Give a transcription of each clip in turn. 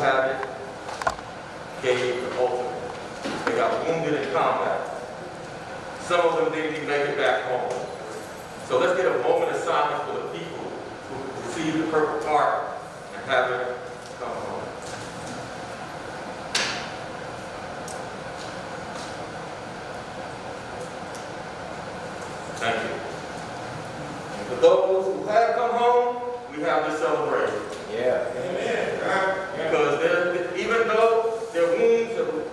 have it gave the ultimate. They got wounded in combat. Some of them didn't even make it back home. So let's get a moment of silence for the people who received the Purple Heart and haven't come home. Thank you. And for those who have come home, we have this celebration. Yeah. Amen. Because even though their wounds are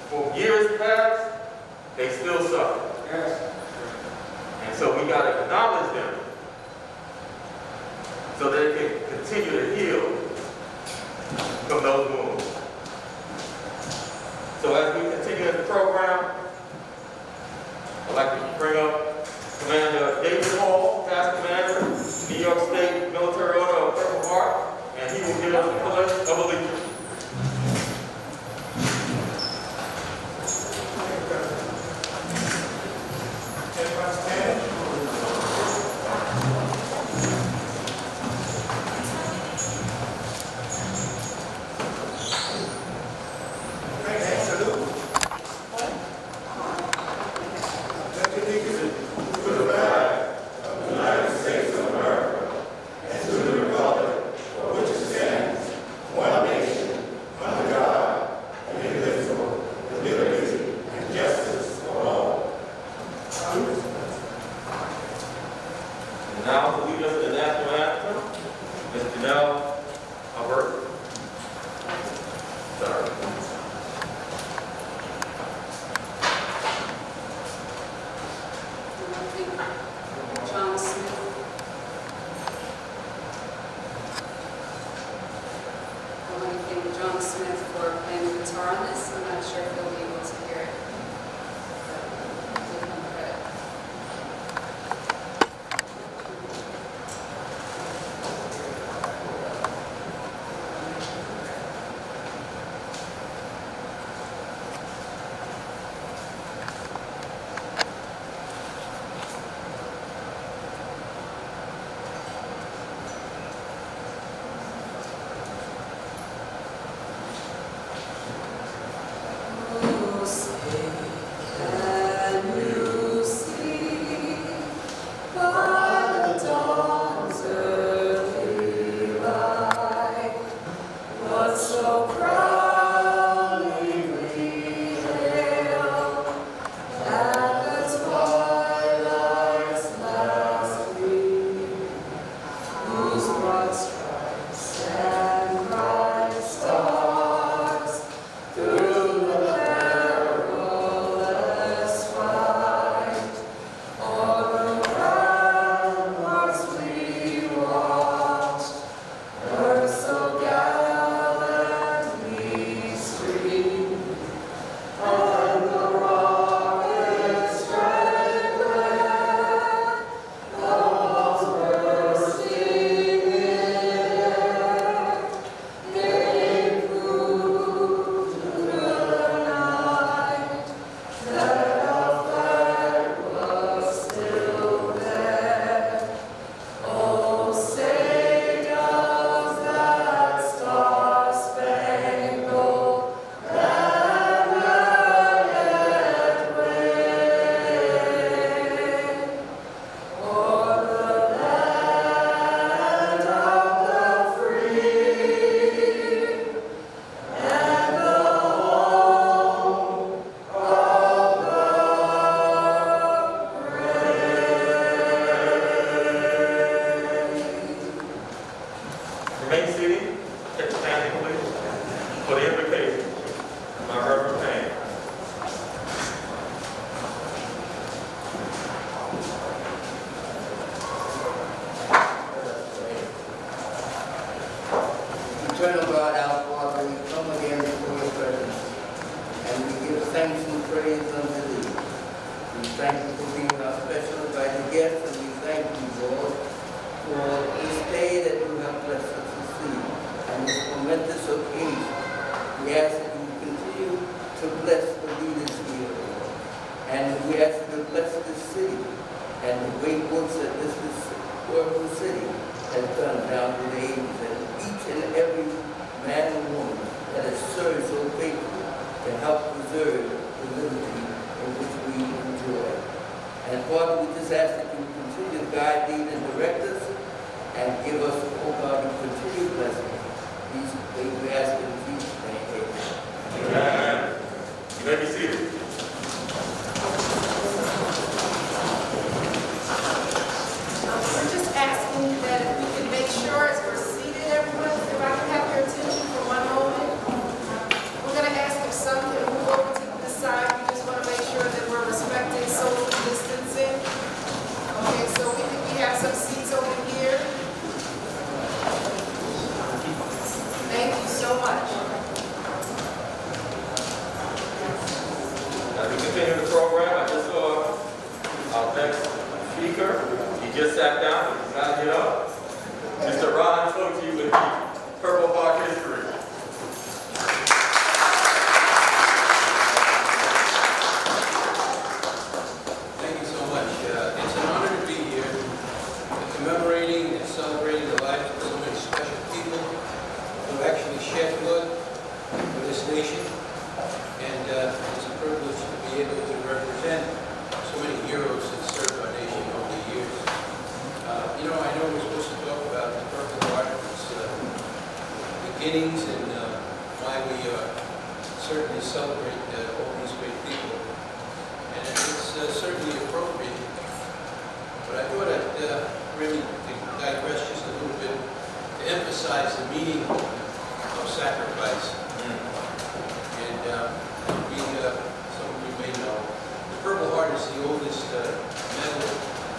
for years past, they still suffer. Yes. And so we got to acknowledge them so they can continue to heal from those wounds. So as we continue the program, I'd like to bring up Commander David Hall, past commander, New York State Military Order of Purple Heart, and he will give us the pledge of allegiance. Now to lead us in the national anthem, Ms. Janelle Albert. Sorry. John Smith. I want to thank John Smith for playing the guitar on this. I'm not sure if he'll be able to hear it. But give him credit. Remain seated, take the standing please, for the invocation of my Reverend Payne. Eternal God, our Father, we come again before your presence, and we give thanks and praise unto thee. We thank you for being our special invited guest, and we thank you, Lord, for this day that you have blessed us to see, and this momentous occasion. We ask that you continue to bless the leaders here, Lord, and we ask you to bless this city and the great works that this wonderful city has done down to the ages, and each and every man and woman preserve the liberty in which we enjoy. And Father, we just ask that you continue to guide, lead, and direct us, and give us, oh God, your continued blessings. These things we ask in Jesus' name. Amen. Amen. You may be seated. We're just asking that if we can make sure as we're seated, everyone, if I can have your attention for one moment. We're going to ask if some can move over to the side. We just want to make sure that we're respecting social distancing. Okay, so we have some seats over here. Thank you so much. As we continue the program, I just saw our next speaker. He just sat down, he's not here up. Mr. Ron Tochi with the Purple Heart History. Thank you so much. It's an honor to be here, commemorating and celebrating the lives of so many special people who actually shed blood for this nation. And it's a privilege to be able to represent so many heroes that served our nation over the years. I know we're supposed to talk about the Purple Heart, its beginnings, and why we certainly celebrate all these great people. And it's certainly appropriate. But I thought I'd really digress just a little bit to emphasize the meaning of sacrifice. And some of you may know, the Purple Heart is the oldest medal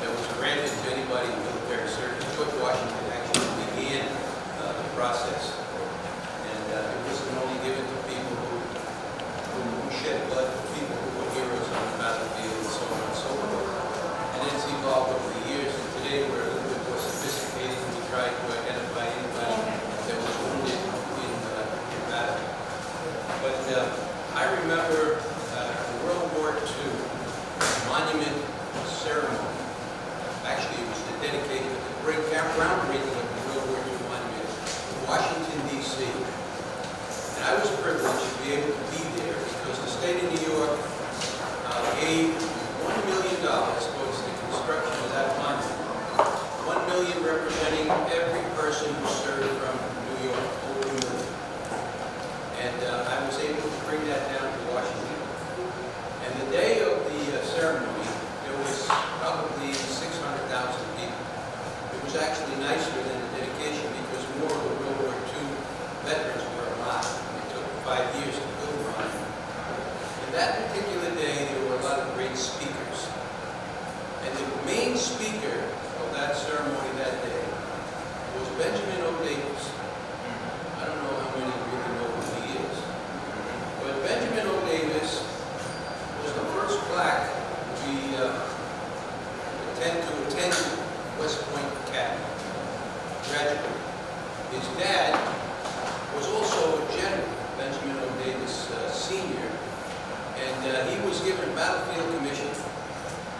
that was granted to anybody in military service. George Washington actually began the process. And it wasn't only given to people who shed blood, for people who were heroes on the battlefield and so on and so forth. And it's evolved over the years. And today we're a little bit more sophisticated. We try to identify anybody that was wounded in battle. But I remember the World War II monument ceremony. Actually, it was the dedication, the groundbreaking of the World War II monument in Washington, D.C. And I was privileged to be able to be there because the state of New York gave $1 million towards the construction of that monument. $1 million representing every person who served from New York, over a million. And I was able to bring that down to Washington. And the day of the ceremony, there was probably 600,000 people. It was actually nicer than the dedication because more of the World War II veterans were alive. It took 5 years to build the monument. And that particular day, there were a lot of great speakers. And the main speaker of that ceremony that day was Benjamin O. Davis. I don't know how many really know who he is. But Benjamin O. Davis was the first black to attend West Point Academy. Graduate. His dad was also a general, Benjamin O. Davis Sr., and he was given a battlefield commission.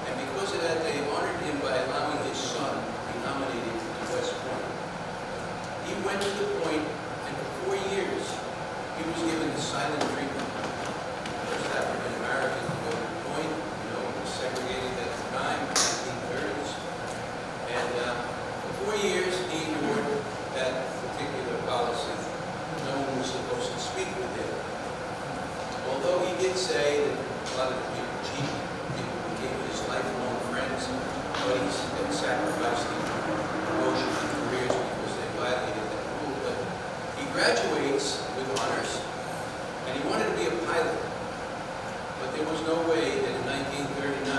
And because of that, they honored him by allowing his son to be nominated to West Point. He went to the point, and for 4 years, he was given the silent treatment. First African American to go to the point, he was segregated at the time, 1930s. And for 4 years, he endured that particular policy. No one was supposed to speak with him. Although he did say that a lot of the people cheated, people became his lifelong friends, buddies, that sacrificed their promotion and careers because they violated that rule. But he graduates with honors, and he wanted to be a pilot. But there was no way that in 1939,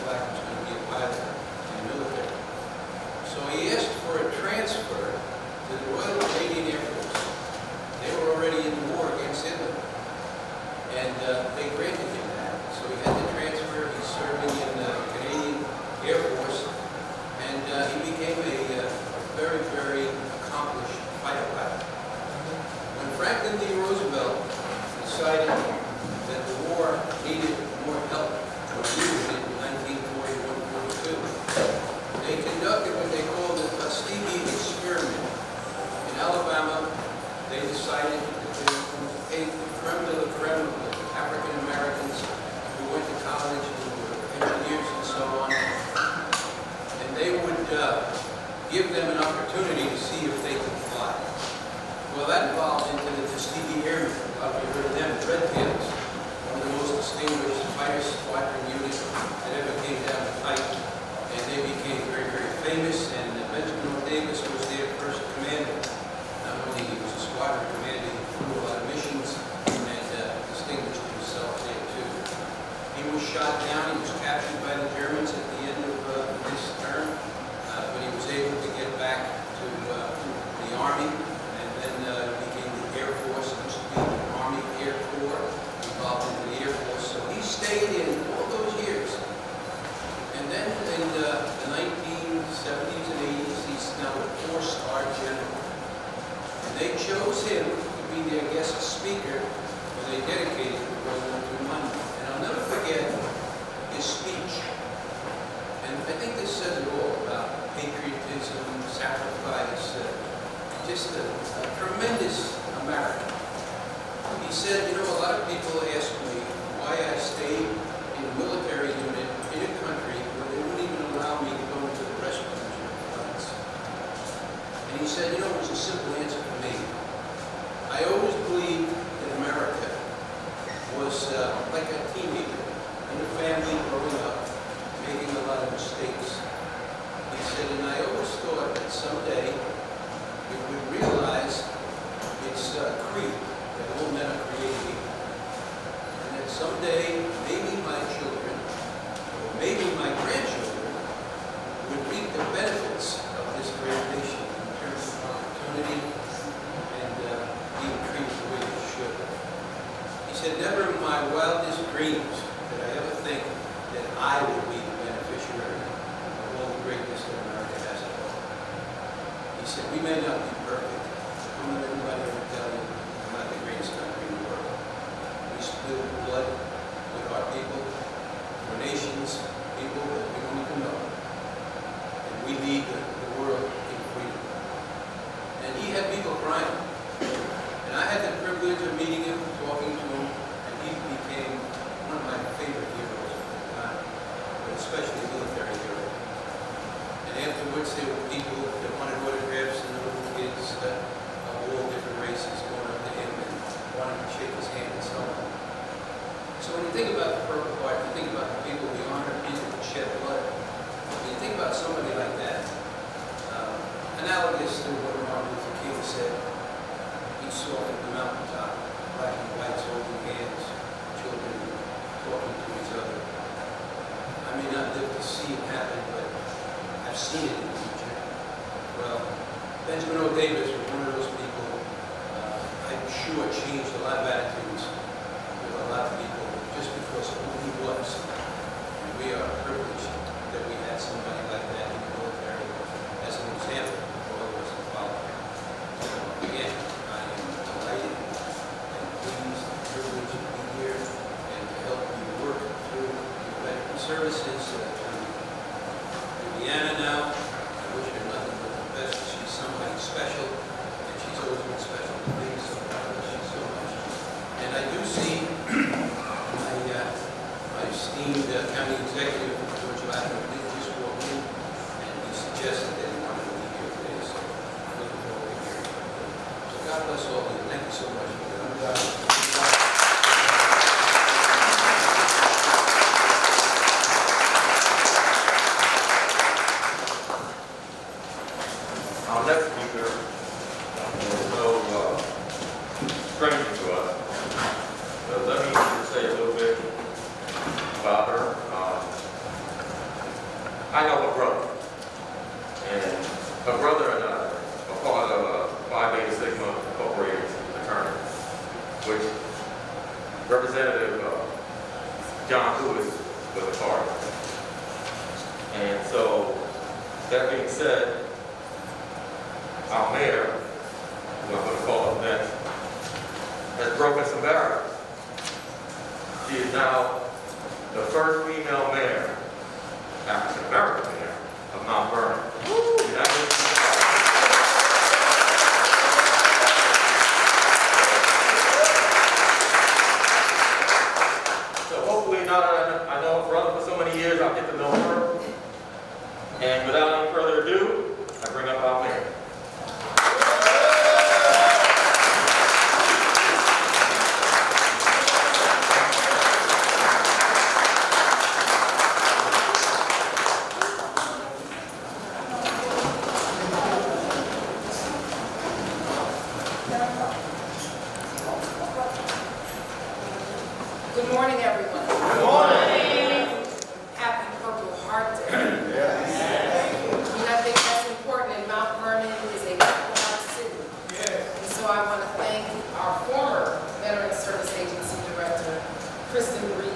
black was going to be a pilot in the military. So he asked for a transfer to the Royal Canadian Air Force. They were already in the war against Hitler. And they granted him that. So he had to transfer. He's serving in the Canadian Air Force. And he became a very, very accomplished fighter pilot. When Franklin D. Roosevelt decided that the war needed more help from leaders in 1941-42, they conducted what they called the Tuskegee Experiment. In Alabama, they decided that they would take the creme de la creme of African American got involved into the Tuskegee Airmen. A lot of you heard of them, the Red Tails, one of the most distinguished fighter squadron units that ever came down to fight. And they became very, very famous, and Benjamin O. Davis was their first commander. Not only he was a squadron commander, he flew a lot of missions and distinguished himself there too. He was shot down, he was captured by the Germans at the end of his term, but he was able to get back to the Army, and then became the Air Force. It used to be the Army Air Corps, involved in the Air Force. So he stayed in all those years. And then in the 1970s and 80s, he's now a 4-star general. And they chose him to be their guest speaker when they dedicated the World War II Monument. And I'll never forget his speech. And I think this says it all about patriotism, sacrifice, just a tremendous American. He said, you know, a lot of people ask me why I stayed in a military unit in a country where they wouldn't even allow me to go into the restroom once. And he said, you know, it was a simple answer for me. I always believed that America was like a teenager in a family growing up, making a lot of mistakes. He said, and I always thought that someday we would realize its creed, that all men are created equal. And that someday, maybe my children, or maybe my grandchildren, would reap the benefits of this great nation in terms of opportunity and being treated the way they should. He said, never in my wildest dreams did I ever think that I would be the beneficiary of all the greatness that America has to offer. He said, we may not be perfect. Don't let anybody ever tell you we're not the greatest country in the world. We spill blood with our people, for nations, people that we don't even know. And we lead the world in freedom. And he had people crying. And I had the privilege of meeting him, talking to him, and he became one of my favorite heroes of the time, but especially military hero. And afterwards, there were people that wanted autographs and little kids of all different races going up to him and wanting to shake his hand and so on. So when you think about the Purple Heart, you think about the people we honor, people that shed blood. When you think about somebody like that, analogous to what Martin Luther King said, he saw at the mountaintop, black and whites holding hands, children talking to each other. I may not live to see it happen, but I've seen it in the future. Well, Benjamin O. Davis was one of those people, I'm sure changed a lot of attitudes with a lot of people just because of who he was. And we are privileged that we had somebody like that in the military as an example for all of us to follow. So again, I am delighted and pleased and privileged to be here and to help you work through your veteran services through Viviana now. I wish her nothing but the best. She's somebody special, and she's always been special to me, so I bless you so much. And I do see my esteemed county executive, George Ladner, just walked in, and he suggested that he wanted to be here today, so I'm looking forward to hearing from him. So God bless all of you. Thank you so much for that. Our next speaker is no stranger to us. So let me just say a little bit about her. I know her brother, and her brother and I are part of Phi Beta Sigma Incorporated fraternity, which Representative John Lewis was a part of. And so, that being said, our mayor, who I'm going to call up next, has broken some barriers. She is now the first female mayor, African American mayor, of Mount Vernon. So hopefully, now that I know her brother for so many years, I'll get to know her. And without any further ado, I bring up our mayor. Good morning, everyone. Good morning. Happy Purple Heart Day. And I think that's important, and Mount Vernon is a Purple Heart city. And so I want to thank our former Veteran Service Agency Director, Kristen Reed,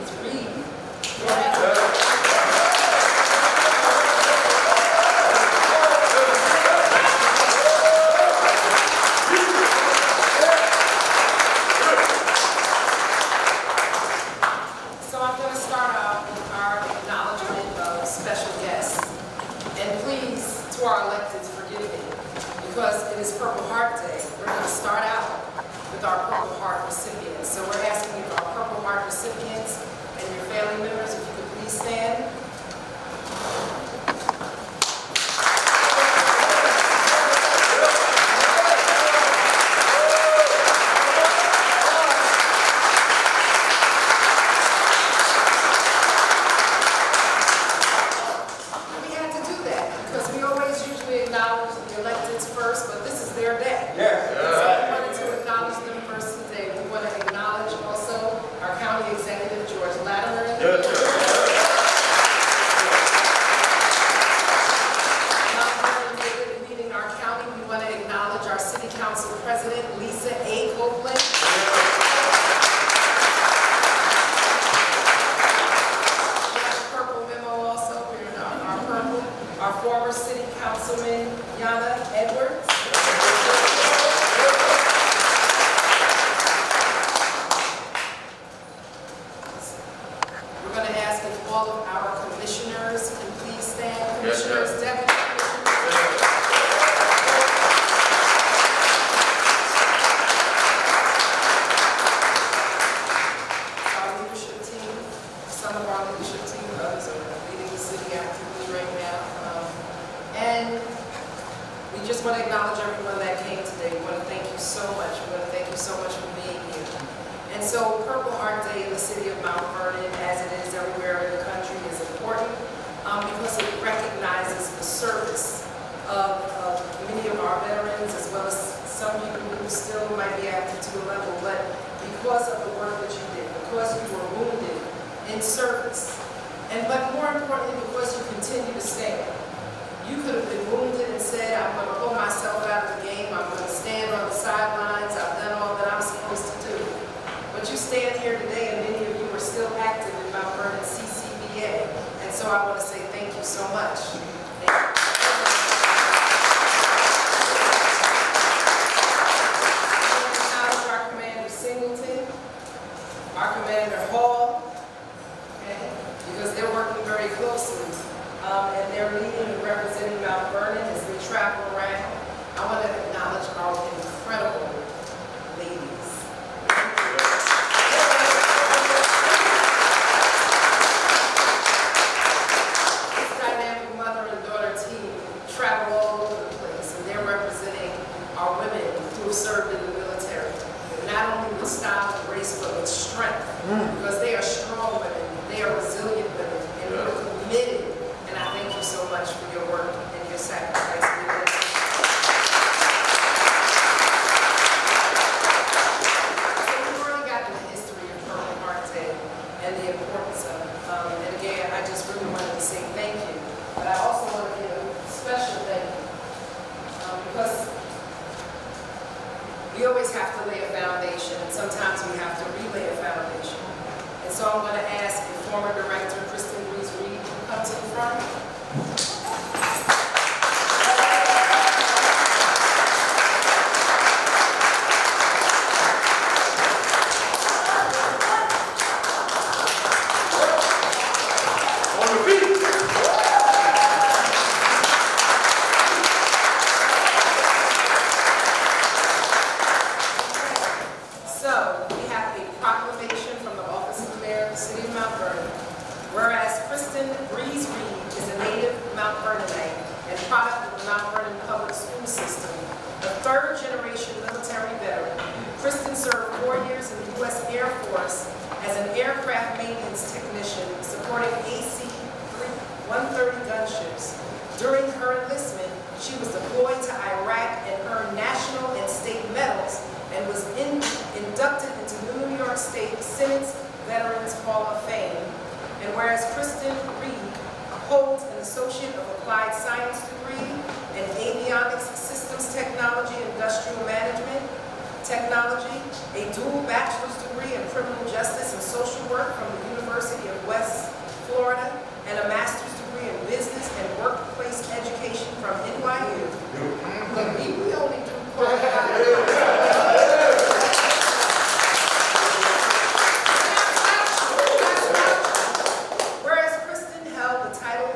So I'm going to start out with our acknowledgement of special guests. And please, to our electeds, forgive me, because it is Purple Heart Day. We're going to start out with our Purple Heart recipients. So we're asking you, our Purple Heart recipients and your family members, if you could please stand. We had to do that because we always usually acknowledge the electeds first, but this is their day. Yes. So we wanted to acknowledge them first today. We want to acknowledge also our county executive, George Latimer. Yes, sir. Mount Vernon native leading our county. We want to acknowledge our city council president, Lisa A. Copeland. We have a purple memo also. We're our purple. Our former city councilman, Yana Edwards. We're going to ask if all of our commissioners can please stand. Yes, sir. Commissioners, deputy commissioners. Our leadership team, some of our leadership team, others are leading the city actively right now. And we just want to acknowledge everyone that came today. We want to thank you so much. We want to thank you so much for being here. And so Purple Heart Day in the city of Mount Vernon, as it is everywhere in the country, is important because it recognizes the service of many of our veterans, as well as some people who still might be active to a level, but because of the work that you did, because you were wounded in service, but more importantly, because you continue to stand. You could have been wounded and said, I'm going to pull myself out of the game, I'm going to stand on the sidelines, I've done all that I'm supposed to do. But you stand here today, and many of you are still active in Mount Vernon CCVA. And so I want to say thank you so much. Thank you. Acknowledge our Commander Singleton, our Commander Hall, okay, because they're working very closely. And they're leading and representing Mount Vernon as they travel around. I want to acknowledge our incredible ladies. This dynamic mother and daughter team travel all over the place, and they're representing our women who have served in the military. Not only with style and grace, but with strength. Because they are strong women, they are resilient women, and they're committed. And I thank you so much for your work and your sacrifice. So we've already gotten the history of Purple Heart Day and the importance of it. And again, I just really wanted to say thank you. But I also want to give a special thank you because we always have to lay a foundation, and sometimes we have to relay a foundation. And so I'm going to ask the former director, Kristen Reed, to come to the front. On your feet. So, we have a proclamation from the Office of the Mayor of the City of Mount Vernon. Whereas Kristen Breeze Reed is a native Mount Vernonite and product of the Mount Vernon Public School System, a third-generation military veteran. Kristen served 4 years in the U.S. Air Force as an aircraft maintenance technician supporting AC-130 gunships. During her enlistment, she was deployed to Iraq and earned national and state medals and was inducted into New York State Senate's Veterans Hall of Fame. And whereas Kristen Reed holds an Associate of Applied Science degree in Avionics Systems Technology, Industrial Management, Technology, a dual bachelor's degree in Criminal Justice and Social Work from the University of West Florida, and a master's degree in Business and Workplace Education from NYU. Look, we only do Whereas Kristen held the title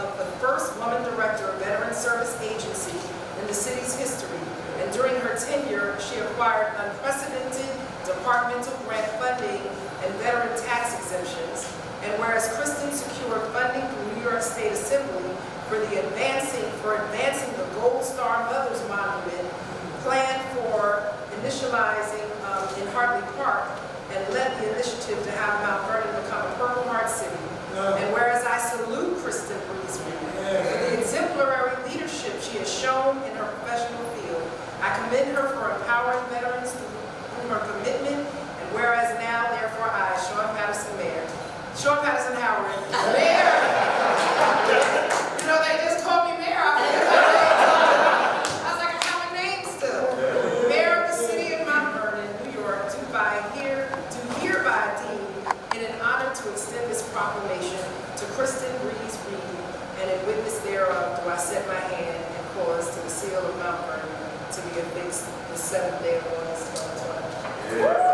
of the first woman director of Veteran Service Agency in the city's history, and during her tenure, she acquired unprecedented departmental grant funding and veteran tax exemptions. And whereas Kristen secured funding from New York State Assembly for advancing the Gold Star Mothers Monument planned for initializing in Hartley Park, and led the initiative to have Mount Vernon become a Purple Heart City. And whereas I salute Kristen Reed for the exemplary leadership she has shown in her professional field, I commend her for empowering veterans through her commitment. And whereas now, therefore, I, Sean Patterson, Mayor. Sean Patterson Howard, Mayor. You know, they just called me Mayor. I was like, I have a name still. Mayor of the City of Mount Vernon, New York, do hereby deem it an honor to extend this proclamation to Kristen Reed, and in witness thereof do I set my hand and cause to the seal of Mount Vernon to be affixed the 7th day of August 2020.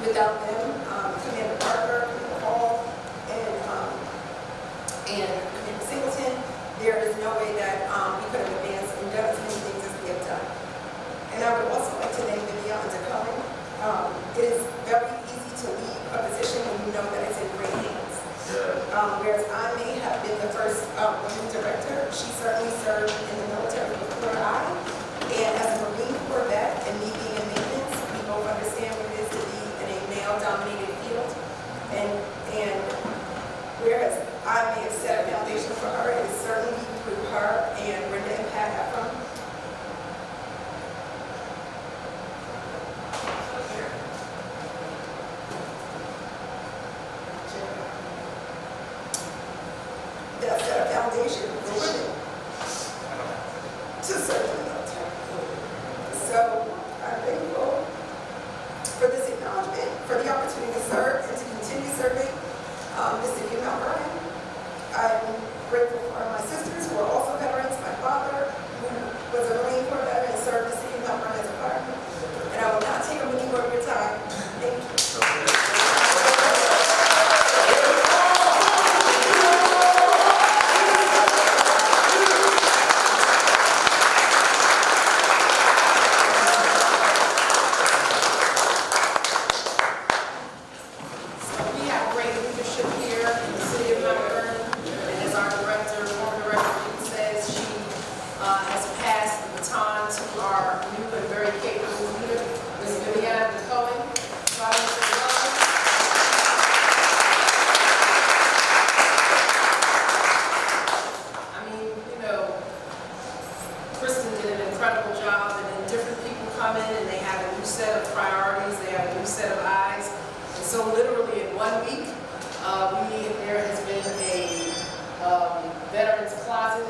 Without them, Commander Parker, Commander Hall, and Commander Singleton, there is no way that we could have advanced and done as many things as we have done. And I would also like to thank Vivian for coming. It is very easy to leave a position when you know that it's in great hands. Whereas I may have been the first woman director, she certainly served in the military before I. And as a Marine Corps vet and me being in maintenance, we both understand what it is to be in a male-dominated field. And whereas I may have set a foundation for her, it is certainly through her and Brenda and Pat Ephraim. That set a foundation for women to serve in the military. So I'm thankful for this acknowledgement, for the opportunity to serve and to continue serving the city of Mount Vernon. I'm grateful for my sisters who are also veterans, my father who was a Marine Corps veteran and served the city of Mount Vernon as a fireman. And I will not take up any more of your time. Thank you. There has been a veterans closet.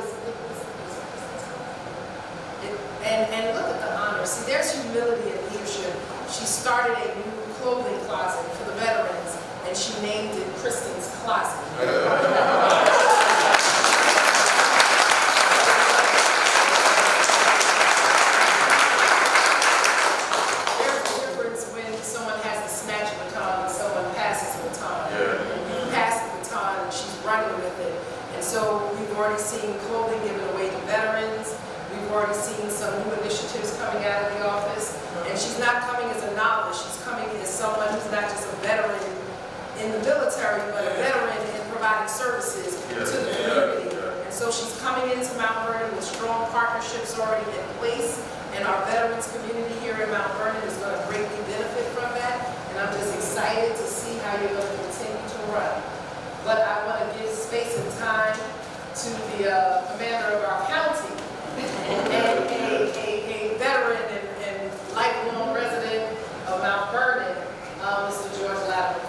And look at the honor. See, there's humility and leadership. She started a new clothing closet for the veterans, and she named it Kristen's Closet. There's a difference when someone has to snatch a baton and someone passes a baton. You pass the baton and she's running with it. And so we've already seen clothing given away to veterans. We've already seen some new initiatives coming out of the office. And she's not coming as a novice. She's coming as someone who's not just a veteran in the military, but a veteran in providing services to the community. And so she's coming into Mount Vernon with strong partnerships already in place. And our veterans community here in Mount Vernon is going to greatly benefit from that. And I'm just excited to see how you're going to continue to run. But I want to give space and time to the commander of our county, and a veteran and lifelong resident of Mount Vernon, Mr. George Latimer.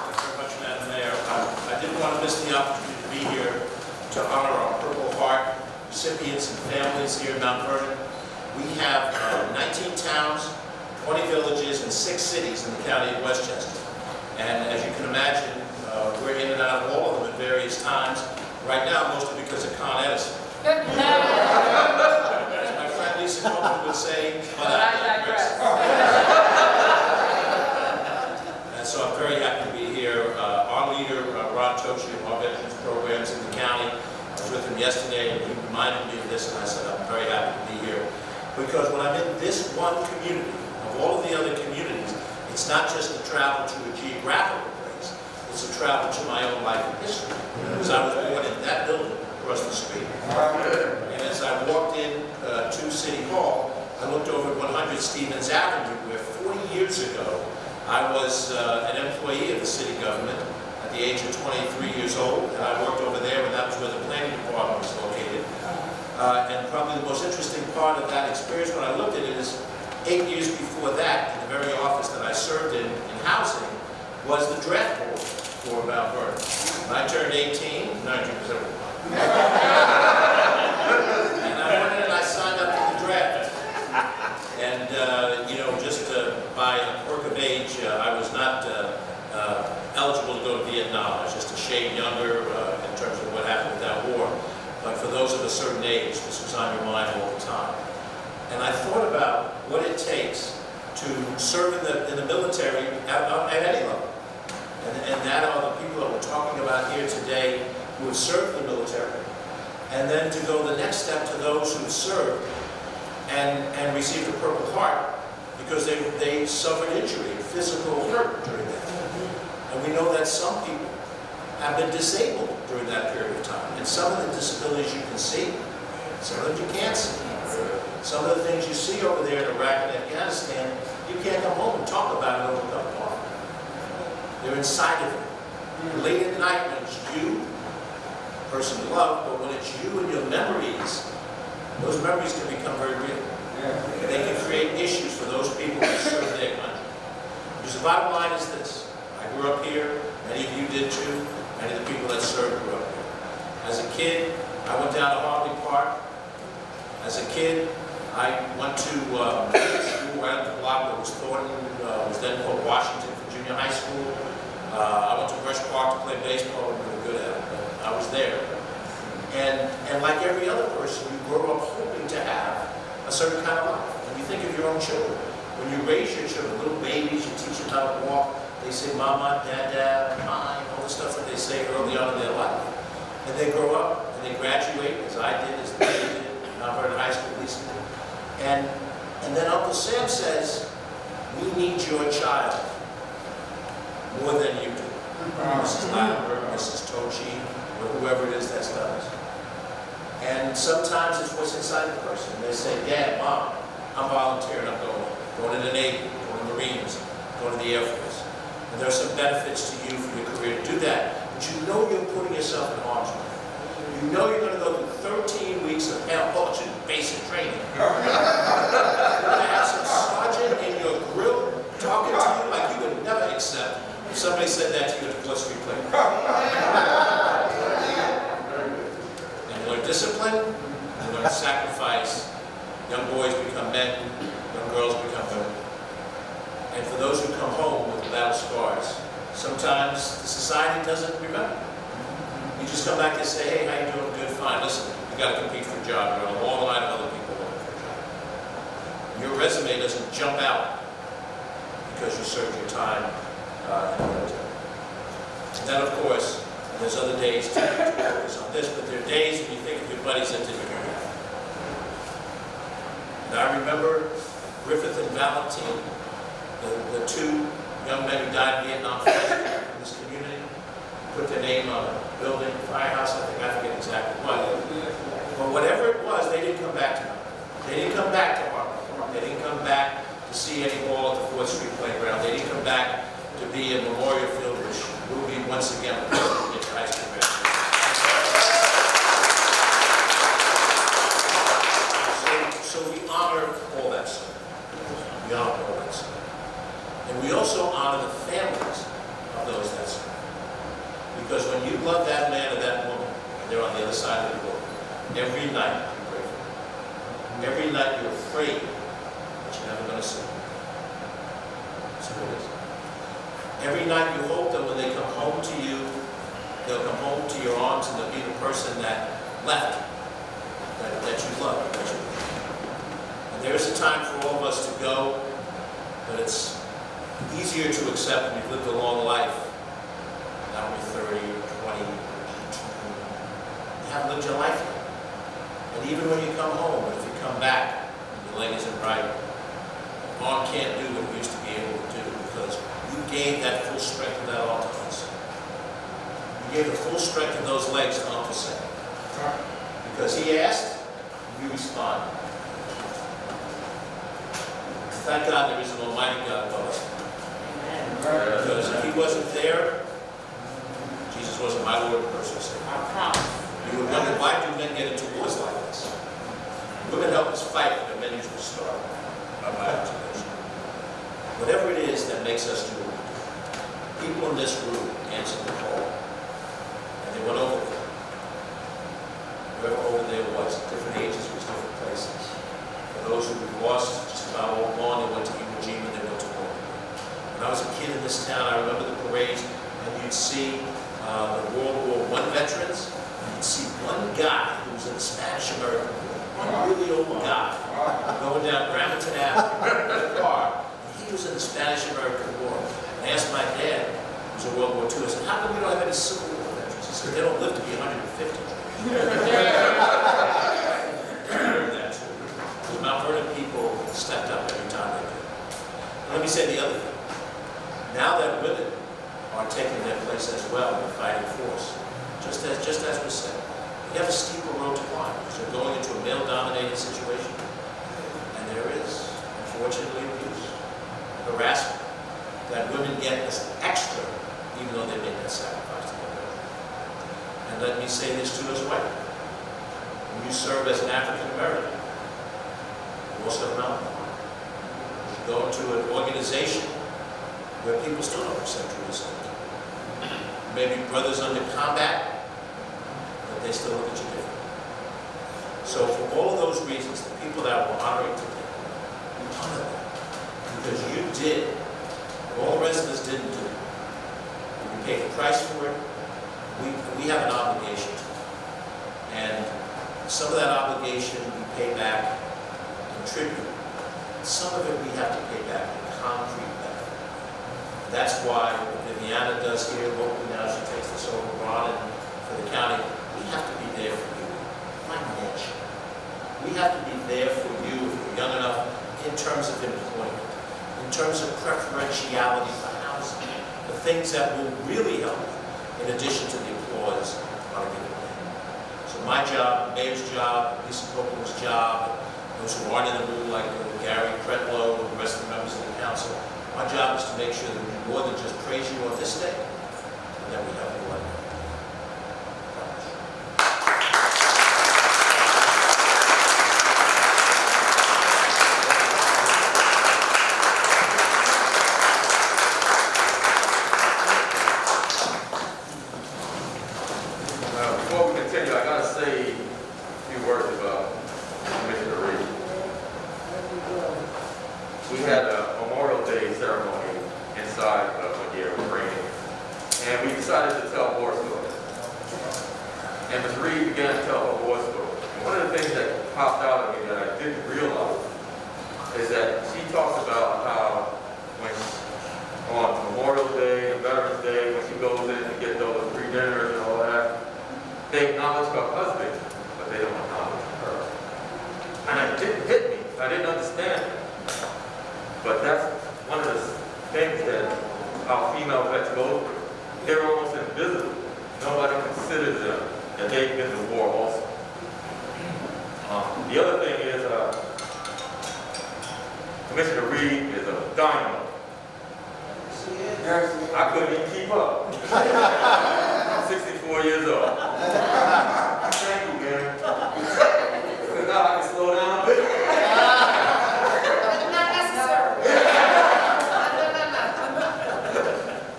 Thank you very much, Madam Mayor. I didn't want to miss the opportunity to be here to honor our Purple Heart recipients and families here in Mount Vernon. We have 19 towns, 20 villages, and 6 cities in the county of Westchester. And as you can imagine, we're in and out of all of them at various times. Right now, mostly because of Con Edison. As my friend Lisa Copeland would say, but I digress. And so I'm very happy to be here. Our leader, Ron Toshi, of our veterans programs in the county, I was with him yesterday, and he reminded me of this, and I said, I'm very happy to be here. Because when I'm in this one community, of all of the other communities, it's not just a travel to a geographical place, it's a travel to my own life and history. Because I was born in that building across the street. And as I walked in to City Hall, I looked over at 100 Stevens Avenue, where 40 years ago, I was an employee of the city government at the age of 23 years old, and I worked over there, and that was where the planning department was located. And probably the most interesting part of that experience when I looked at it is 8 years before that, in the very office that I served in housing, was the draft board for Mount Vernon. When I turned 18, 90%. And I went in and I signed up for the draft. And, just by a quirk of age, I was not eligible to go to Vietnam. I was just a shade younger in terms of what happened with that war. But for those of a certain age, this was on your mind all the time. And I thought about what it takes to serve in the military at any level. And that are the people that we're talking about here today who have served in the military. And then to go the next step to those who have served and received a Purple Heart because they suffered injury and physical hurt during that. And we know that some people have been disabled during that period of time. And some of the disabilities you can see, some of them you can't see. Some of the things you see over there in Iraq and Afghanistan, you can't come home and talk about it over a cup of coffee. They're inside of you. Late at night when it's you, person you love, but when it's you and your memories, those memories can become very real. They can create issues for those people who serve their country. Because the bottom line is this. I grew up here, many of you did too, many of the people that served grew up here. As a kid, I went down to Hartley Park. As a kid, I went to school right up the block that was Thornton, was then called Washington for junior high school. I went to Brush Park to play baseball, and we were good at it, but I was there. And like every other person, you grow up hoping to have a certain kind of life. When you think of your own children, when you raise your children, little babies, you teach them how to walk, they say mama, dada, mine, all the stuff that they say early on in their life. And they grow up and they graduate, as I did, as they did, Mount Vernon High School recently. And then Uncle Sam says, we need your child more than you do. Mrs. Latimer, Mrs. Tochi, or whoever it is that's done it. And sometimes it's what's inside the person. They say, Dad, Mom, I'm volunteering, I'm going to the Navy, going to the Marines, going to the Air Force. And there are some benefits to you for your career to do that. But you know you're putting yourself in harm's way. You know you're going to go through 13 weeks of hell, actually basic training. You're going to have some sergeant in your grill talking to you like you would never accept if somebody said that to you at the 4th Street Playground. And you learn discipline, you learn sacrifice. Young boys become men, young girls become women. And for those who come home with battle scars, sometimes the society doesn't remember. You just come back and say, hey, how you doing? Good, fine. Listen, you got to compete for a job. You're on a long line of other people looking for a job. Your resume doesn't jump out because you served your time in the military. And then, of course, there's other days to focus on this, but there are days when you think of your buddies that didn't hear that. And I remember Griffith and Valentine, the two young men who died in Vietnam in this community, put their name on a building, firehouse, I forget exactly what. But whatever it was, they didn't come back to me. They didn't come back to Harlem. They didn't come back to see any ball at the 4th Street Playground. They didn't come back to be in Memorial Field, which will be once again a place to get high school graduates. So we honor all that stuff. We honor all that stuff. And we also honor the families of those that serve. Because when you love that man or that woman, and they're on the other side of the world, every night you pray for them. Every night you're afraid that you're never going to see them. That's what it is. Every night you hope that when they come home to you, they'll come home to your arms and they'll be the person that left, that you love. And there's a time for all of us to go, but it's easier to accept when you've lived a long life. Now we're 30, 20, 18. You haven't lived your life yet. And even when you come home, if you come back, your leg isn't right, arm can't do what it used to be able to do because you gave that full strength of that arm to Uncle Sam. You gave the full strength of those legs to Uncle Sam. Because he asked, you responded. Thank God there is an almighty God above us. Because if he wasn't there, Jesus wasn't my Lord and personal Savior. You would wonder, why do men get into wars like this? Women help us fight, but men usually starve, by my observation. Whatever it is that makes us do what we do. People in this room answered the call, and they went over there. Whoever over there was, different ages, was different places. For those who we've lost, just about all gone, they went to Iwo Jima, they went to war. When I was a kid in this town, I remember the parades, and you'd see the World War I veterans, and you'd see one guy who was in the Spanish-American War, one really old guy, going down Bremerton Avenue in a car. He was in the Spanish-American War. I asked my dad, who was in World War II, I said, how come we don't have any Civil War veterans? He said, they don't live to be 150. The Mount Vernon people stepped up every time they could. And let me say the other thing. Now that women are taking their place as well in the fighting force, just as we said, we have a steeper road to climb because we're going into a male-dominated situation. And there is, unfortunately, abuse, harassment, that women get as extra even though they made that sacrifice to get there. And let me say this too as well. When you serve as an African American, you also have a mountain. You go into an organization where people still don't accept you as something. Maybe brothers under combat, but they still look at you differently. So for all of those reasons, the people that we're honoring today, we honor them. Because you did what all the rest of us didn't do. We paid the price for it. We have an obligation to it. And some of that obligation we pay back in tribute. Some of it we have to pay back in concrete benefit. That's why what Viviana does here locally now, she takes this over abroad and for the county, we have to be there for you financially. We have to be there for you if you're young enough in terms of employment, in terms of preferentiality for housing, the things that will really help you in addition to the applause on a given day. So my job, the mayor's job, Lisa Copeland's job, those who aren't in the room like Gary Pretlow and the rest of the members of the council, my job is to make sure that we do more than just praise you on this day, but that we help you like that. continue, I gotta say a few words about Commissioner Reed. We had a Memorial Day ceremony inside of Madeira training, and we decided to tell war stories. And Ms. Reed began to tell her war story. And one of the things that popped out at me that I didn't realize is that she talks about how when on Memorial Day and Veterans Day, when she goes in to get those free dinners and all that, they acknowledge her husband, but they don't acknowledge her. And it didn't hit me. I didn't understand it. But that's one of the things that our female vets go through. They're almost invisible. Nobody considers them that they've been to war also. The other thing is, Commissioner Reed is a dynamo. I couldn't even keep up. I'm 64 years old. Thank you, man. Because now I can slow down a bit. Not necessary.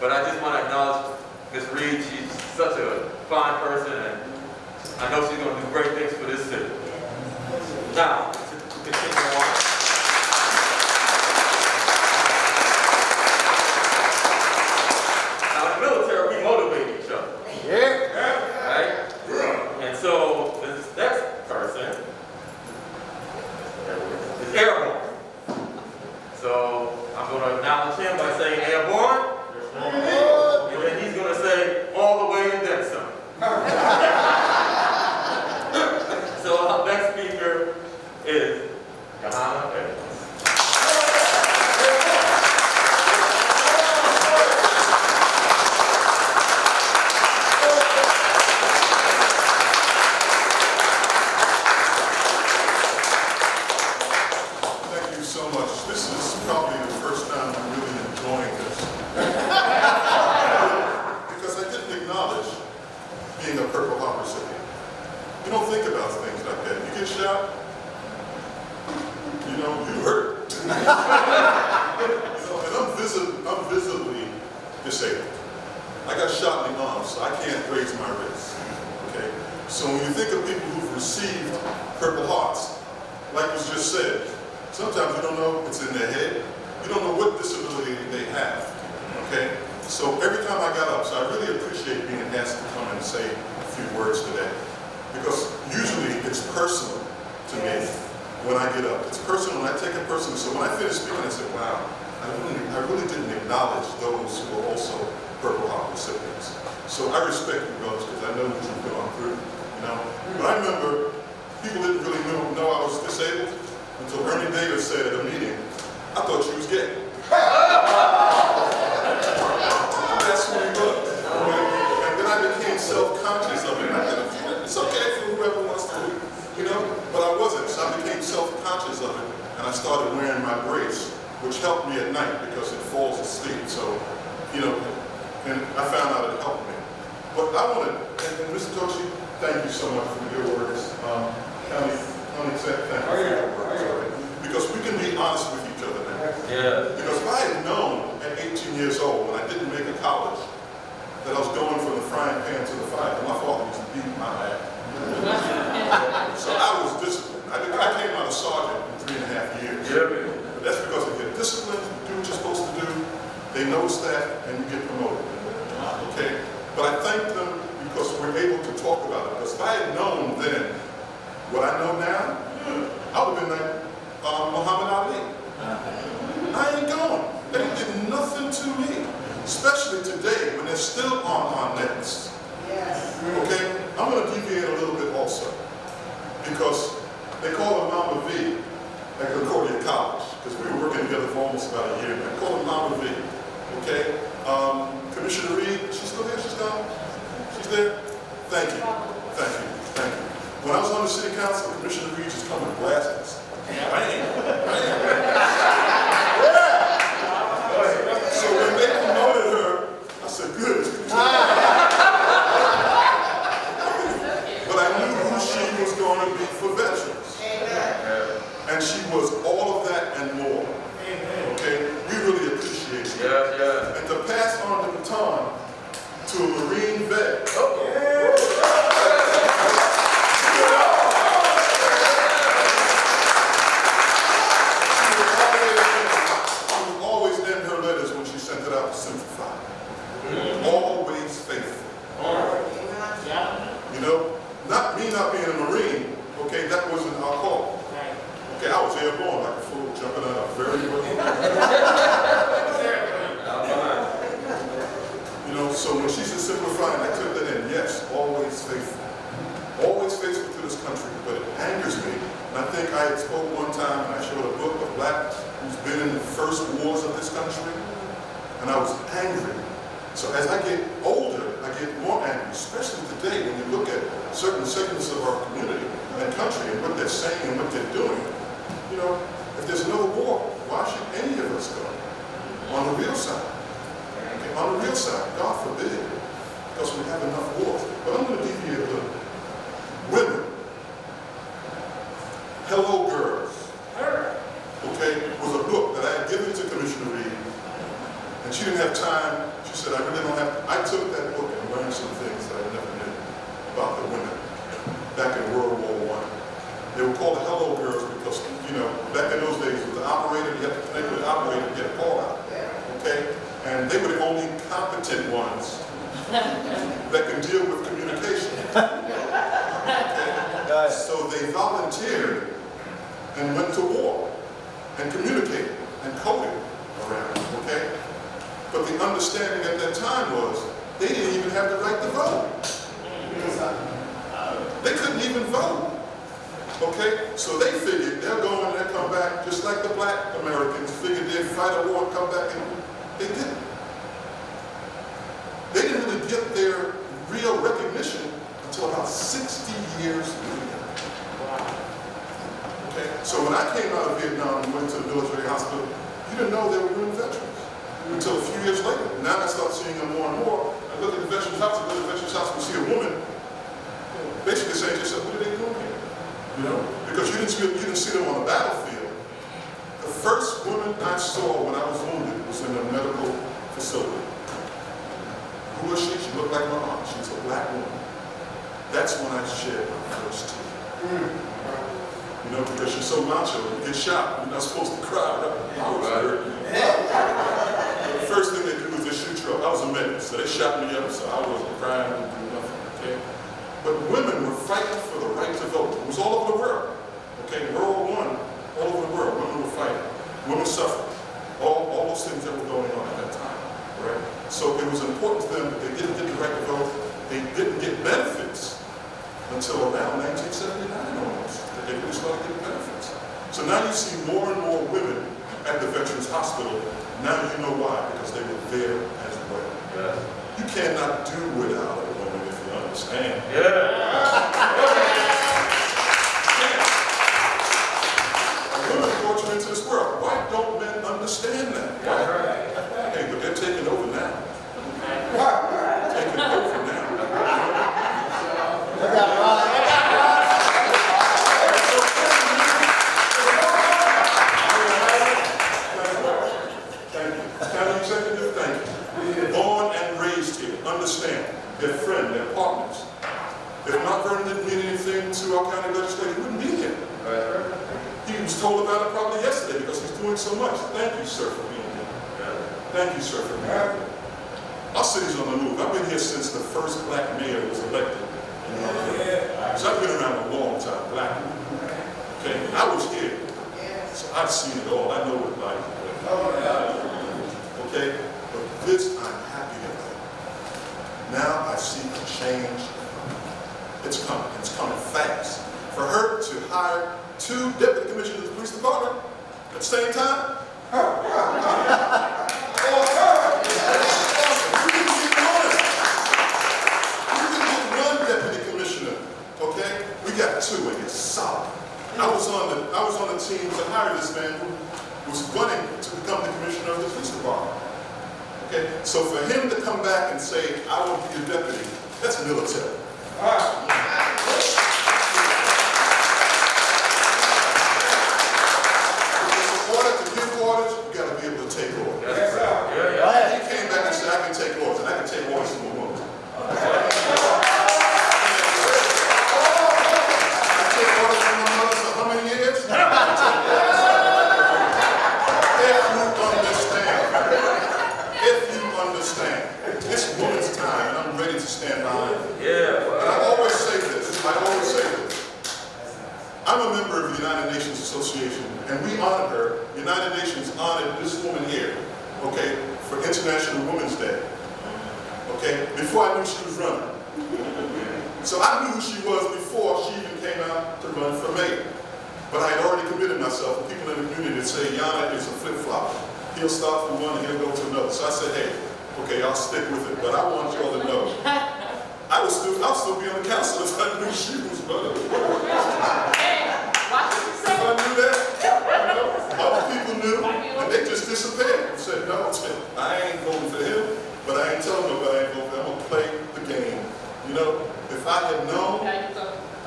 But I just want to acknowledge Ms. Reed. She's such a fine person, and I know she's going to do great things for this city. Now, to continue on. Now, in the military, we motivate each other. Yeah. Right? And so, this next person is airborne. So, I'm going to acknowledge him by saying airborne. And then he's going to say all the way and then some. So our next speaker is Johanna Evans. Thank you so much. This is probably the first time I'm really enjoying this. Because I didn't acknowledge being a Purple Heart recipient. You don't think about things like that. You get shot, you know, you hurt. You know, and I'm visibly disabled. I got shot in the arm, so I can't raise my wrist. Okay? So when you think of people who've received Purple Hearts, like was just said, sometimes you don't know it's in their head. You don't know what disability they have. Okay? So every time I got up, so I really appreciate being asked to come and say a few words today. Because usually it's personal to me when I get up. It's personal, and I take it personally. So when I finish speaking, I say, wow, I really didn't acknowledge those who are also Purple Heart recipients. So I respect you, brothers, because I know what you've gone through, you know. But I remember people didn't really know I was disabled until Ernie Davis said at a meeting, I thought you was gay. That's who he was. And then I became self-conscious of it. It's okay for whoever wants to, you know, but I wasn't. So I became self-conscious of it, and I started wearing my brace, which helped me at night because it falls asleep. So, you know, and I found out it helped me. But I want to, and Mr. Tochi, thank you so much for your words. County Exec, thank you for your words. Because we can be honest with each other now. Yeah. Because if I had known at 18 years old, when I didn't make a college, that I was going from the frying pan to the fire, my father used to beat my ass. So I was disciplined. I came out a sergeant in 3.5 years. Yeah. But that's because if you're disciplined, you do what you're supposed to do, they notice that, and you get promoted. Okay? But I thank them because we're able to talk about it. Because if I had known then what I know now, I would have been like Muhammad Ali. I ain't going. They did nothing to me. Especially today when they're still on our necks. Yes. Okay? I'm going to deviate a little bit also. Because they call her Mama V at Concordia College. Because we were working together for almost about a year. They call her Mama V. Okay? Commissioner Reed, she's still there? She's gone? She's there? Thank you. Thank you. Thank you. When I was on the city council, Commissioner Reed just come and blast us. So when they promoted her, I said, good. But I knew who she was going to be for veterans. And she was all of that and more. Okay? We really appreciate it. Yeah. And to pass on the baton to a Marine vet. I had spoke one time and I showed a book of black who's been in the first wars of this country, and I was angry. So as I get older, I get more angry, especially today when you look at certain segments of our community and country and what they're saying and what they're doing. You know, if there's another war, why should any of us go? On the real side. Okay, on the real side, God forbid, because we have enough wars. But I'm going to deviate a little. Women. Hello, Girls. Okay, was a book that I had given to Commissioner Reed, and she didn't have time. She said, I really don't have. I took that book and learned some things that I never knew about the women back in World War I. They were called the Hello Girls because, you know, back in those days, with the operator, you had to connect with the operator to get a call out. Okay, and they were the only competent ones that could deal with communication. Okay? So they volunteered and went to war and communicated and coded around, okay? But the understanding at that time was they didn't even have the right to vote. They couldn't even vote, okay? So they figured they'll go and they'll come back just like the black Americans figured they'd fight a war and come back, and they didn't. They didn't really get their real recognition until about 60 years later. Okay, so when I came out of Vietnam and went to the military hospital, you didn't know they were women veterans until a few years later. Now I start seeing them more and more. I look at the veterans house, I go to the veterans house and see a woman basically saying to yourself, what are they doing here? You know, because you didn't see them on the battlefield. The first woman I saw when I was wounded was in a medical facility. Who was she? She looked like my aunt. She was a black woman. That's when I shed my first tear. You know, because you're so macho, you get shot, you're not supposed to cry, right? I was hurt. The first thing they do is they shoot you up. I was a medic, so they shot me up, so I wasn't crying, I didn't do nothing, okay? But women were fighting for the right to vote. It was all over the world, okay? World War I, all over the world, women were fighting. Women suffered. All those things that were going on at that time, right? So it was important to them that they didn't get the right to vote. They didn't get benefits until around 1979 almost, that they really started getting benefits. So now you see more and more women at the Veterans Hospital. Now you know why, because they were there as well. Yes. You cannot do without a woman if you understand. A woman brought you into this world. Why don't men understand that? Hey, but they're taking over now. Taking over now. Born and raised here, understand, their friend, their partners. If Mount Vernon didn't mean anything to our county legislature, he wouldn't be here. He was told about it probably yesterday because he's doing so much. Thank you, sir, for being here. Thank you, sir, for being here. Our city's on the move. I've been here since the first black mayor was elected. So I've been around a long time, black. Okay, I was here. So I've seen it all. I know what it's like. Okay? But this I'm happy about. Now I see a change. It's coming. It's coming fast. For her to hire 2 deputy commissioners of the police department at the same time? You can get 1 deputy commissioner, okay? We got 2 and it's solid. I was on the team to hire this man who was running to become the commissioner of the police department. Okay, so for him to come back and say, I want to be a deputy, that's military. In order to give orders, you got to be able to take orders. He came back and said, I can take orders, and I can take orders from a woman. I take orders from my mother for how many years? If you understand, it's woman's time, and I'm ready to stand behind it. And I always say this. I'm a member of the United Nations Association, and we honor her. The United Nations honored this woman here, okay, for International Women's Day, okay, before I knew she was running. So I knew who she was before she even came out to run for mayor. But I had already committed myself, and people in the community would say, Yana is a flip-flopper. He'll start from one and he'll go to another. So I said, hey, okay, I'll stick with it, but I want y'all to know, I'll still be on the council if I knew she was running. If I knew that, other people knew, and they just disappeared and said, no, I ain't voting for him, but I ain't telling nobody I ain't voting for him. I'm gonna play the game. You know, if I had known,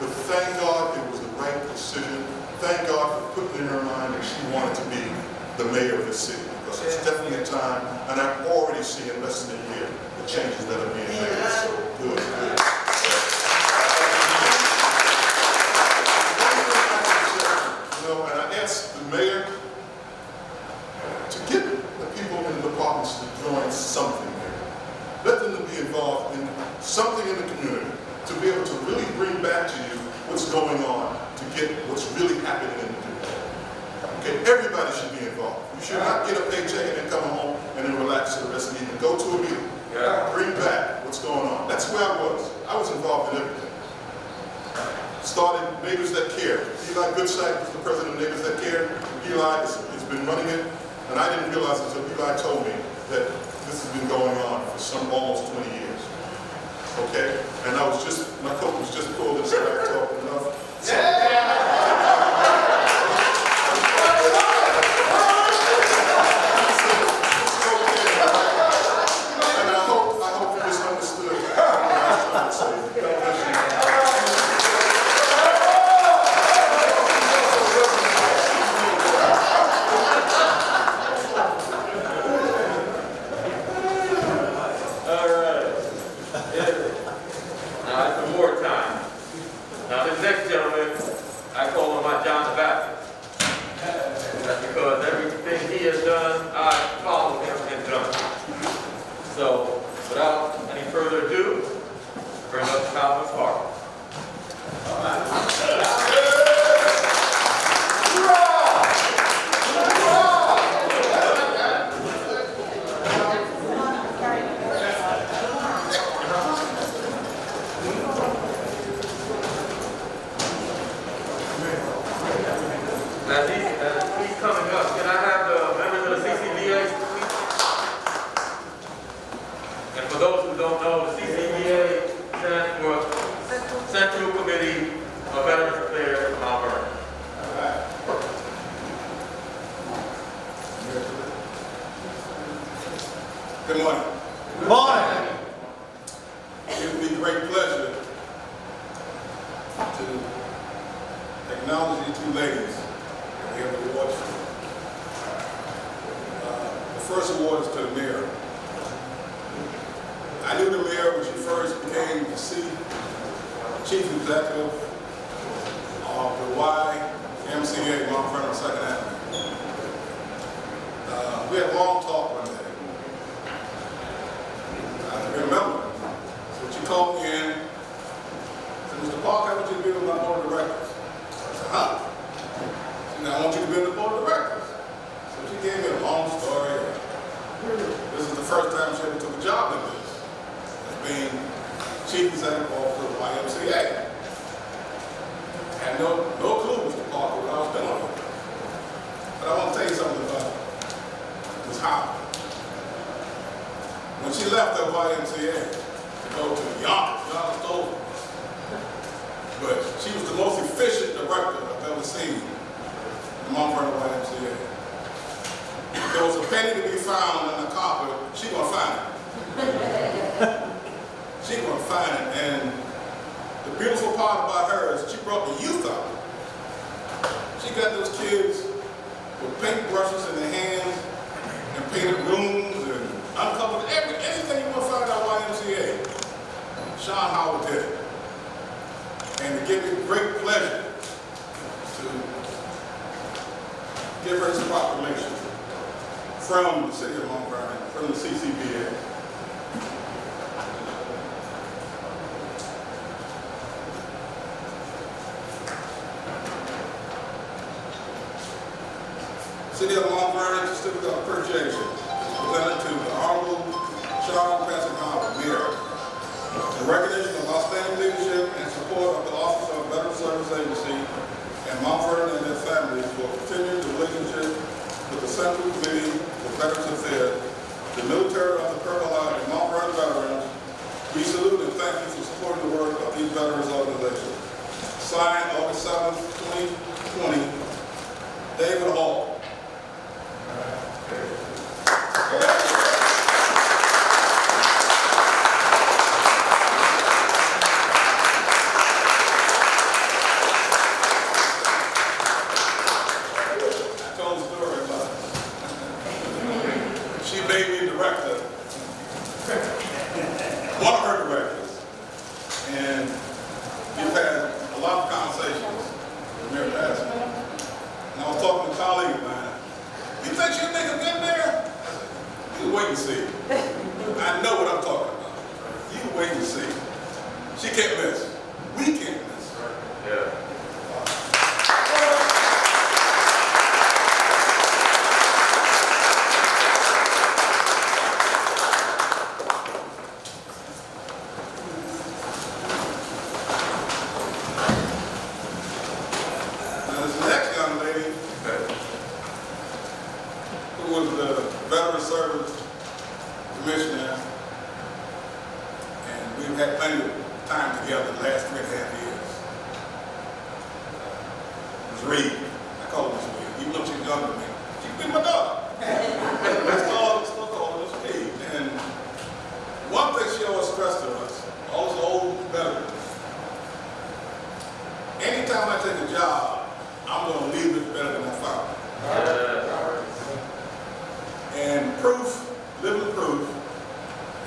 but thank God it was the right decision. Thank God for putting in her mind that she wanted to be the mayor of the city. Because it's definitely a time, and I'm already seeing less than a year, the changes that are being made. So good, good. You know, and I asked the mayor to get the people in the departments to join something here. Let them be involved in something in the community to be able to really bring back to you what's going on, to get what's really happening in the community. Okay, everybody should be involved. You should not get a paycheck and then come home and then relax for the rest of the evening. Go to a meeting. Bring back what's going on. That's where I was. I was involved in everything. Started Neighbors That Care. Eli Goodside was the president of Neighbors That Care. Eli has been running it, and I didn't realize until Eli told me that this has been going on for almost 20 years. Okay? And I was just, my coat was just pulled and said I talked enough. So, and I hope you misunderstood what I was trying to say. God bless you. All right. Yeah. Now it's some more time. Now this next gentleman, I call him my John the Baptist. That's because everything he has done, I followed him and done. So, without any further ado, bring up Calvin Park. As he's coming up, can I have the members of the CCBA speak? And for those who don't know, the CCBA stands for Central Committee of Veterans Affairs of Mount Vernon. Good morning. Good morning. It would be a great pleasure to acknowledge these two ladies that we have the awards for. The first award is to the mayor. I knew the mayor when she first became the city chief executive of the YMCA, Mount Vernon 2nd Avenue. We had a long talk one day. I remember. So she called me in. Said, Mr. Park, I want you to be on my board of directors. I said, huh? She said, I want you to be on the board of directors. So she gave me a long story. This is the first time she ever took a job like this, as being chief executive officer of the YMCA. I had no clue, Mr. Parker, what I was doing. But I want to tell you something about Ms. Howard. When she left the YMCA to go to Yonkers told her. But she was the most efficient director I've ever seen in Mount Vernon YMCA. If there was a penny to be found in the carpet, she gonna find it. She gonna find it. And the beautiful part about her is she brought the youth out. She got those kids with paintbrushes in their hands and painted rooms and uncovered anything you want to find out YMCA. Sean Howard did it. And it gave me great pleasure to give her this proclamation from the city of Mount Vernon, from the CCBA. City of Mount Vernon Certificate of Appreciation presented to the Honorable Sean Patrick Howard, Mayor, in recognition of outstanding leadership and support of the Office of Veteran Service Agency and Mount Vernon and their Veterans Affairs, the military of the Purple Heart, and Mount Vernon veterans, we salute and thank you for supporting the work of these veterans organizations. Signed August 7, 2020, David Hall. I told the story about it. She made me director, one of her directors, and we've had a lot of conversations with Mayor Patterson. And I was talking to a colleague of mine. You think she'll make a good mayor? I said, you wait and see. I know what I'm talking about. You wait and see. She can't miss. We can't miss. Yeah. Now this next young lady, who was the Veteran Service Commissioner, and we've had plenty of time together the last 3.5 years. Ms. Reed. I call her Ms. Reed, even though she's younger than me. She could be my daughter. Still call her Ms. Reed. And one thing she always stressed to us, all those old veterans, anytime I take a job, I'm going to leave it better than I found it. And proof, living proof,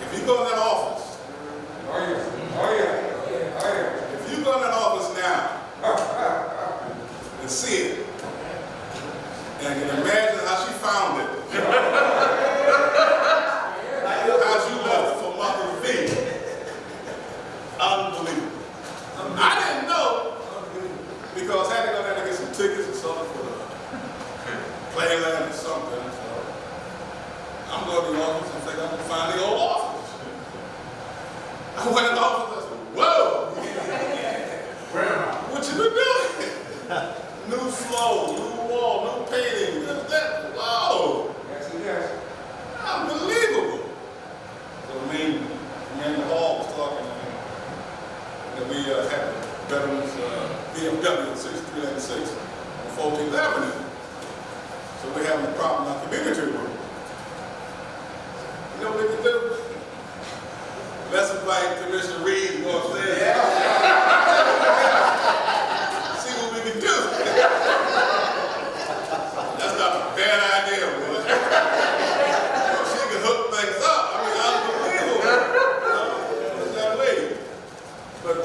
if you go in that office, if you go in that office now and see it, and can imagine how she found it, how she left it for Mother V, unbelievable. I didn't know, because I had to go there to get some tickets or something for the Playland or something. So I'm going to the office and think I'm going to find the old office. I went in the office and I said, whoa! What you been doing? New flow, new wall, new painting, this, that. Whoa! Unbelievable. So me and Hall was talking, and we had the Veterans BMW 6396 on 14th Avenue. So we're having a problem in our community room. You know what we can do? Let's invite Commissioner Reed to go upstairs. See what we can do. That's not a bad idea, boy. She can hook things up. I mean, unbelievable. What's that lady? But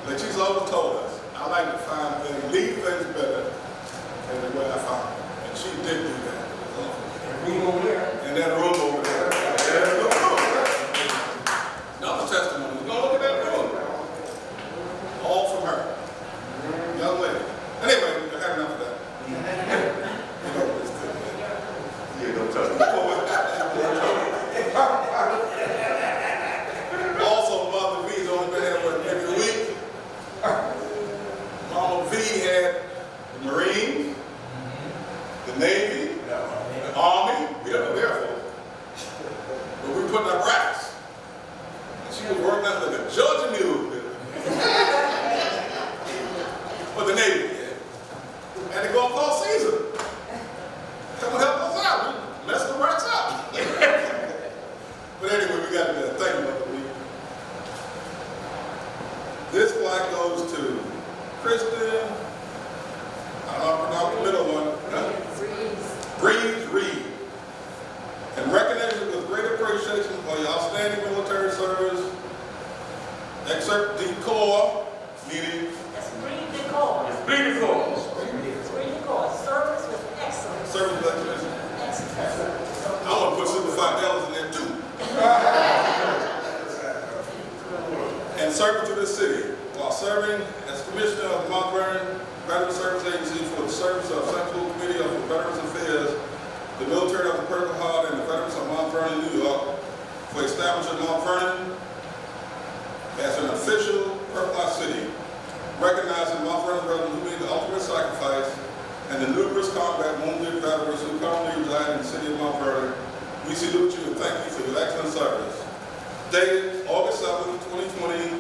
like she's always told us, I like to find things, leave things better than the way I found them. And she did do that. And that room over there. There's no room. Another testimony. Go look at that room. All from her. Young lady. Anyway, I had enough of that. You know, it's good. Yeah, don't touch me. Also, Mother V's only been here for maybe a week. Mama V had the Marines, the Navy, the Army, we have the Air Force. But we put up racks. And she was working out like a judge in the for the Navy. And to go call Caesar. Come and help us out. We mess the racks up. But anyway, we got to do that. Thank you, Mother V. This plaque goes to Kristen, I don't pronounce the middle one. Breeze Reed. In recognition with great appreciation for your outstanding military service, excerpt the Corps meeting. That's breathe the cause. Breathe the cause. Breathe the cause. Service with excellence. Service recognition. Excellence. I want to put Super $5 in there too. And service to the city while serving as Commissioner of the Mount Vernon Veteran Service Agency for the service of Central Committee of Veterans Affairs, the military of the Purple Heart, and the veterans of Mount Vernon, New York, for establishing Mount Vernon as an official Purple Heart city, recognizing Mount Vernon veterans who made the ultimate sacrifice and and the numerous combat wounded veterans who currently reside in the city of Mount Vernon, we salute you and thank you for your excellent service. Dated August 7, 2020,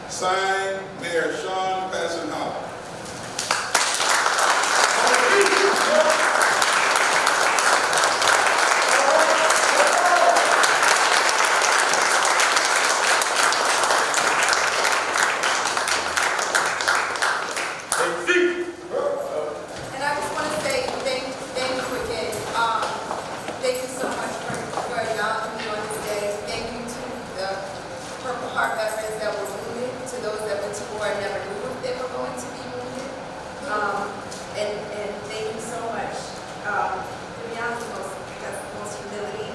signed Mayor Sean Passon Howard. And I just want to say thank you again. Thank you so much for acknowledging me on this day. Thank you to the Purple Heart veterans that were wounded, to those that went to war and never knew if they were going to be wounded. And thank you so much. To be honest, most humility.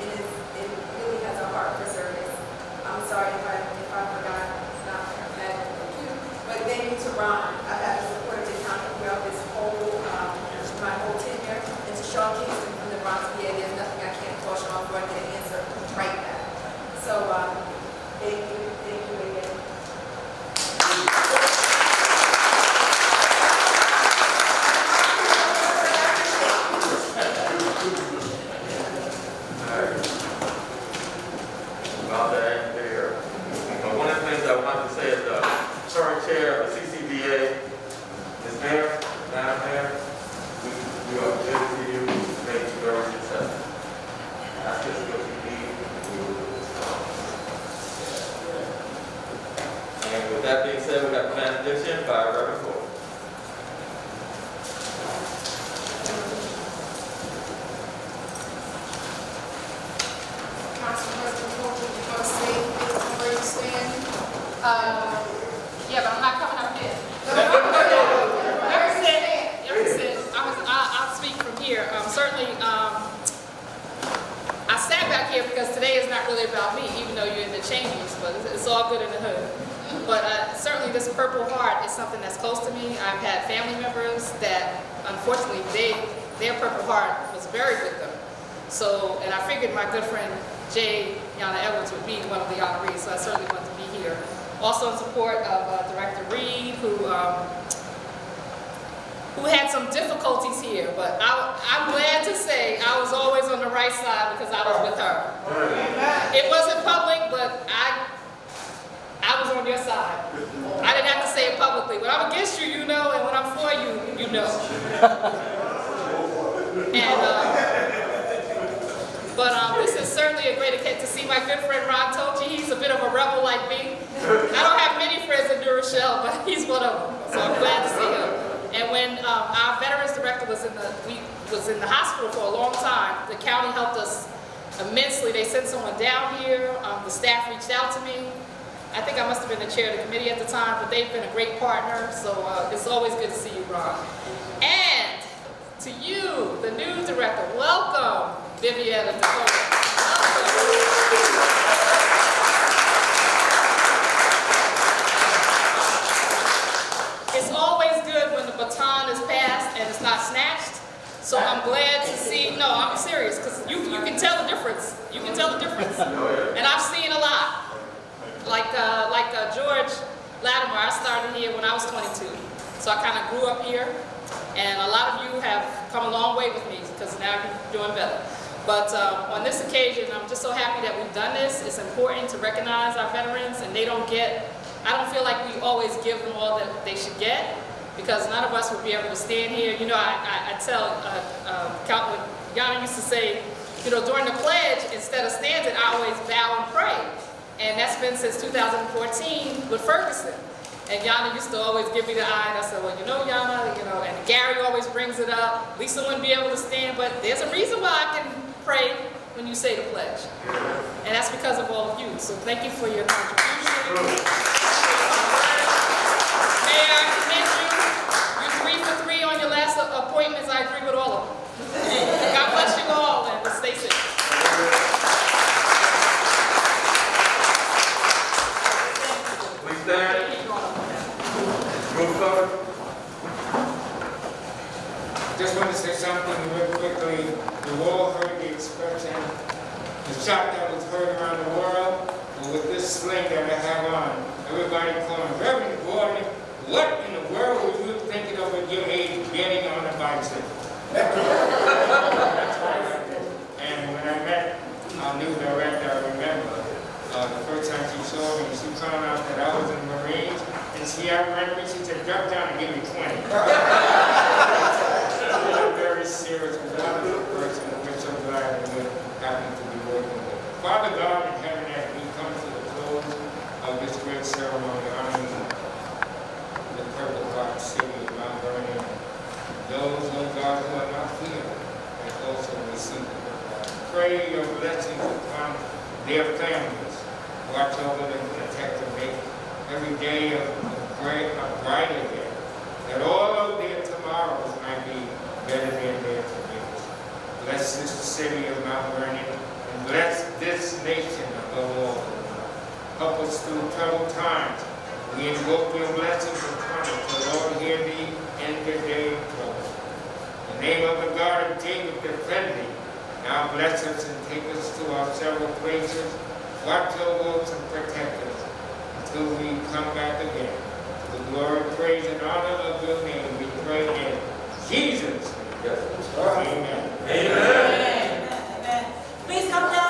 It really has a heart for service. I'm sorry if I forgot. It's not bad, but thank you to Ron. I've had the support of the county throughout this whole, my whole tenure, and to Sean Kingston from the Bronx VA. There's nothing I can't call Sean for. I get an answer right back. So, thank you again. About that there. One of the things I wanted to say is the current chair of the CCBA, Ms. Mayor, Madam Mayor, we are committed to you, make you very successful. That's just what you need. We will do this. And with that being said, we got the benediction by Reverend Ford. Council President Holden, you're going to say where you stand? Yeah, but I'm not coming up here. I'll speak from here. Certainly, I sat back here because today is not really about me, even though you're in the chambers, but it's all good in the hood. But certainly this Purple Heart is something that's close to me. I've had family members that, unfortunately, their Purple Heart was buried with them. So, and I figured my good friend Jay Yana Edwards would be one of the honorees, so I certainly want to be here. Also in support of Director Reed, who had some difficulties here, but I'm glad to say I was always on the right side because I was with her. It wasn't public, but I was on your side. I didn't have to say it publicly. When I'm against you, you know, and when I'm for you, you know. But this is certainly a great occasion to see my good friend Ron Tochi. He's a bit of a rebel like me. I don't have many friends in New Rochelle, but he's one of them. So I'm glad to see him. And when our veterans director was in the hospital for a long time, the county helped us immensely. They sent someone down here. The staff reached out to me. I think I must have been the chair of the committee at the time, but they've been a great partner. So it's always good to see you, Ron. And to you, the new director, welcome, Viviana Dakota. It's always good when the baton is passed and it's not snatched. So I'm glad to see, no, I'm serious, because you can tell the difference. You can tell the difference. And I've seen a lot. Like George Latimer, I started here when I was 22. So I kind of grew up here. And a lot of you have come a long way with me because now you're doing better. But on this occasion, I'm just so happy that we've done this. It's important to recognize our veterans, and I don't feel like we always give them all that they should get, because none of us would be able to stand here. You know, I tell Councilman Yana used to say, you know, during the pledge, instead of standing, I always bow and pray. And that's been since 2014 with Ferguson. And Yana used to always give me the eye, and I said, well, you know, Yana, you know, and Gary always brings it up. Lisa wouldn't be able to stand, but there's a reason why I can pray when you say the pledge. And that's because of all of you. So thank you for your contribution. Mayor, I commend you. You're 3 for 3 on your last appointments. I agree with all of them. God bless you all, and stay safe. Please stand. Move forward. Just want to say something real quickly. You all heard the expression, the shot that was heard around the world, and with this sling that I have on, everybody calling Reverend Gordon, what in the world were you thinking of a your age getting on a bicycle. And when I met our new director, I remember the first time she saw me, she found out that I was in the Marines, and she outran me. She said, "Drop down and give me 20." I'm very serious, wonderful person, and we're so glad that we're happy to be working with. Father God in heaven, as we come to the close of this great ceremony, honoring the Purple Heart City of Mount Vernon, those, oh God, who are not here, and also receive the Purple Heart. Pray your blessings upon their families. Watch over them, protect them, make every day a brighter day, that all of their tomorrows might be better than their todays. Bless this city of Mount Vernon, and bless this nation above all. Help us through troubled times. We invoke your blessings upon us, the Lord hear thee in the day of trouble. In the name of the God of Jacob, defend thee. Now bless us and take us to our several places. Watch over us and protect us until we come back again. To the glory, praise, and honor of your name, we pray in Jesus' name. Yes. Amen. Amen. Amen. Please come down.